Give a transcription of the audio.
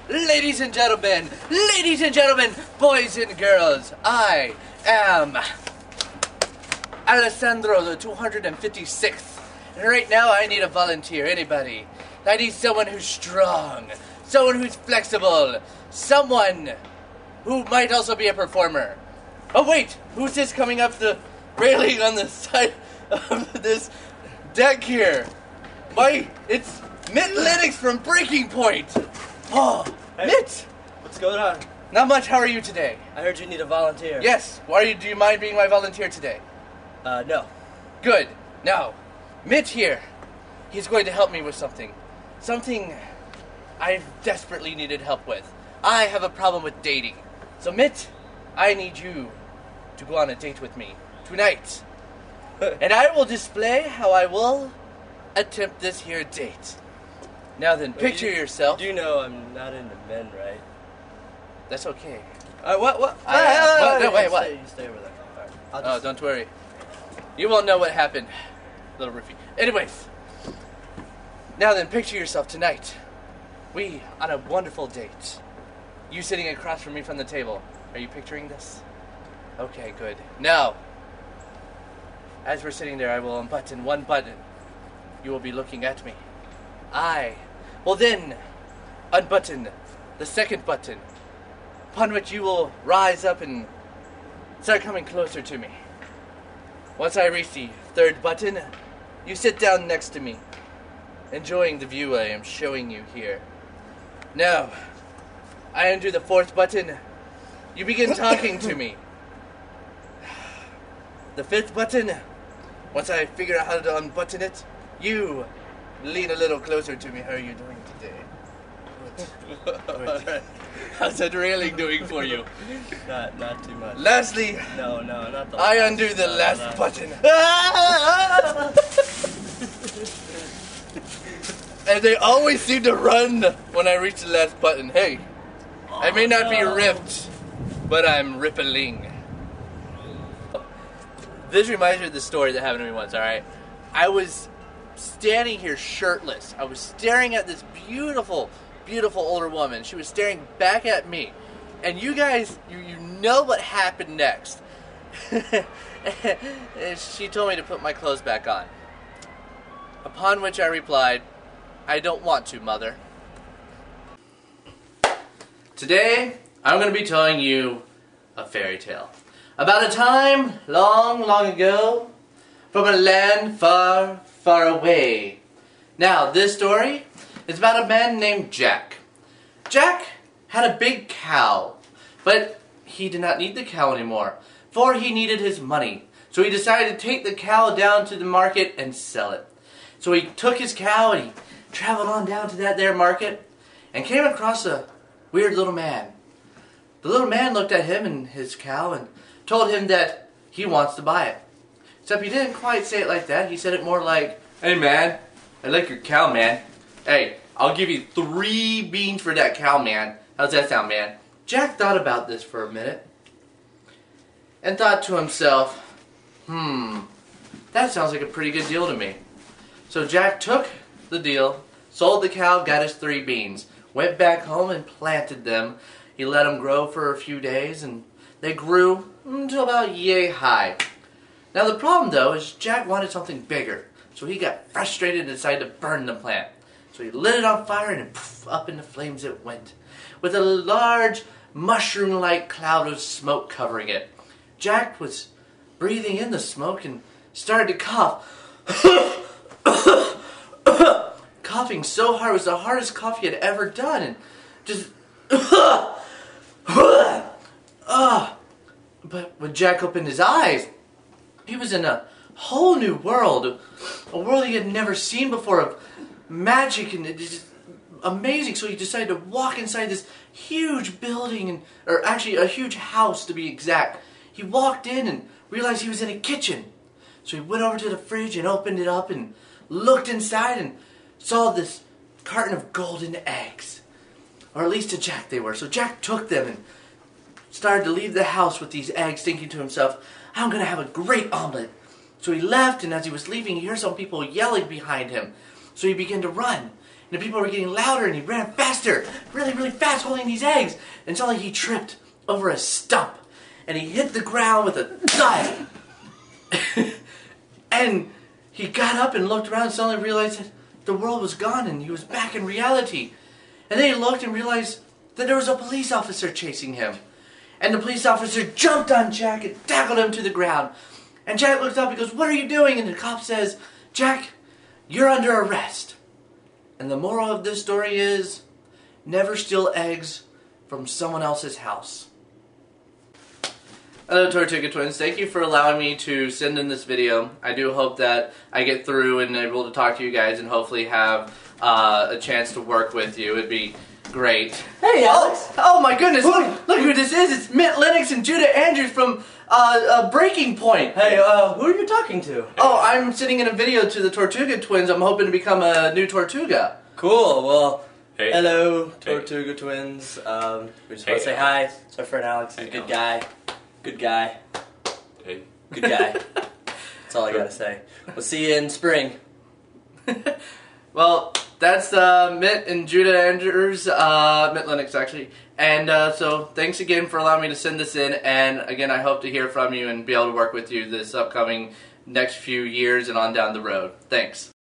ladies and gentlemen, boys and girls, I am Alessandro, the 256th. And right now I need a volunteer, anybody. I need someone who's strong, someone who's flexible, someone who might also be a performer. Oh wait, who's this coming up the railing on the side of this deck here? Why, it's Mitt Lennox from Breaking Point. Oh, hey, Mitt! What's going on? Not much, how are you today? I heard you need a volunteer. Yes, do you mind being my volunteer today? No. Good. Now, Mitt here, he's going to help me with something. Something I've desperately needed help with. I have a problem with dating. So Mitt, I need you to go on a date with me tonight. And I will display how I will attempt this here date. Now then, picture yourself. You do know I'm not into men, right? That's okay. What? No, wait, what? You stay over there. All right. Oh, don't worry. You won't know what happened, little Riffy. Anyways, now then, picture yourself tonight. We on a wonderful date. You sitting across from me from the table. Are you picturing this? Okay, good. Now, as we're sitting there, I will unbutton one button. You will be looking at me. I will then unbutton the second button, upon which you will rise up and start coming closer to me. Once I reach the third button, you sit down next to me, enjoying the view I am showing you here. Now, I undo the fourth button. You begin talking to me. The fifth button, once I figure out how to unbutton it, you lean a little closer to me. How are you doing today? Good. How's that railing doing for you? Not too much. Lastly, No, not the I undo the last button. And they always seem to run when I reach the last button. Hey, I may not be ripped, but I'm rippling. This reminds me of the story that happened to me once, alright? I was standing here shirtless. I was staring at this beautiful older woman. She was staring back at me. And you guys, you know what happened next. She told me to put my clothes back on. Upon which I replied, I don't want to, mother. Today, I'm going to be telling you a fairy tale. About a time, long ago, from a land far, far away. Now, this story is about a man named Jack. Jack had a big cow, but he did not need the cow anymore, for he needed his money. So he decided to take the cow down to the market and sell it. So he took his cow and he traveled on down to that there market and came across a weird little man. The little man looked at him and his cow and told him that he wants to buy it. Except he didn't quite say it like that. He said it more like, hey man, I like your cow, man. Hey, I'll give you 3 beans for that cow, man. How's that sound, man? Jack thought about this for a minute and thought to himself, that sounds like a pretty good deal to me. So Jack took the deal, sold the cow, got his 3 beans, went back home and planted them. He let them grow for a few days and they grew until about yay high. Now the problem though is Jack wanted something bigger. So he got frustrated and decided to burn the plant. So he lit it on fire and poof, up in the flames it went, with a large mushroom-like cloud of smoke covering it. Jack was breathing in the smoke and started to cough. Coughing so hard, it was the hardest cough he had ever done, and just but when Jack opened his eyes, he was in a whole new world, a world he had never seen before, of magic, and it's just amazing. So he decided to walk inside this huge building, or actually a huge house to be exact. He walked in and realized he was in a kitchen. So he went over to the fridge and opened it up and looked inside and saw this carton of golden eggs. Or at least to Jack they were. So Jack took them and started to leave the house with these eggs, thinking to himself, I'm going to have a great omelet. So he left, and as he was leaving, he heard some people yelling behind him. So he began to run. And the people were getting louder, and he ran faster, really, really fast, holding these eggs. And suddenly he tripped over a stump, and he hit the ground with a thud. And he got up and looked around and suddenly realized that the world was gone and he was back in reality. And then he looked and realized that there was a police officer chasing him. And the police officer jumped on Jack and tackled him to the ground. And Jack looks up and goes, "What are you doing?" And the cop says, "Jack, you're under arrest." And the moral of this story is, never steal eggs from someone else's house. Hello Tortuga Twins, thank you for allowing me to send in this video. I do hope that I get through and able to talk to you guys and hopefully have a chance to work with you. It'd be great. Hey, Alex! Oh my goodness, look who this is. It's Mint Lennox and Judah Andrews from Breaking Point. Hey, who are you talking to? Oh, I'm sending in a video to the Tortuga Twins. I'm hoping to become a new Tortuga. Cool, well, Hey. hello, Hey. Tortuga Twins. We just Hey, want to say hi. It's our friend Alex. He's Hey, a good Alex. guy. Good guy. Hey. Good guy. That's all I gotta say. We'll see you in spring. Well, that's Mint and Judah Andrews, Mint Lennox actually. And so thanks again for allowing me to send this in. And again, I hope to hear from you and be able to work with you this upcoming next few years and on down the road. Thanks.